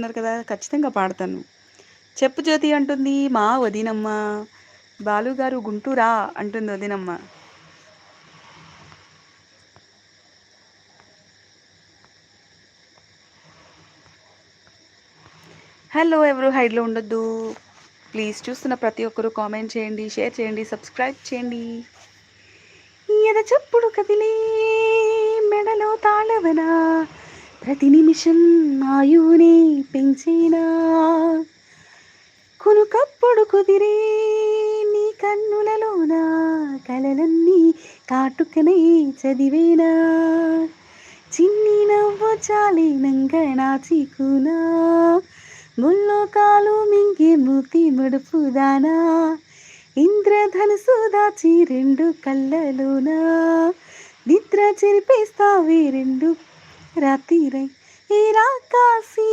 అడుగుతున్నారు కదా! ఖచ్చితంగా పాడతాను. చెప్పు జ్యోతి అంటుంది మా వదినమ్మ. బాలుగారు గుంటూరా అంటుంది వదినమ్మ. హలో ఎవరు హైడ్‌లో ఉండొద్దు. ప్లీజ్ చూస్తున్న ప్రతి ఒక్కరు కామెంట్ చేయండి, షేర్ చేయండి, సబ్స్క్రైబ్ చేయండి. ఎద చప్పుడు కదిలే మెడలో తాళవన ప్రతి నిమిషం ఆయువునే పెంచేనా కునుకప్పుడు కుదిరే నీ కన్నులలోన కలలన్నీ కాటుకనై చదివేనా చిన్ని నవ్వు చాలినంగ నాచికునా ముల్లోకాలు మింగే మూతి ముడుపుదానా ఇంద్రధనుసు దాచి రెండు కళ్ళలోన నిద్ర చెరిపేస్తావి రెండు రాత్రిరై ఏ రాకాసి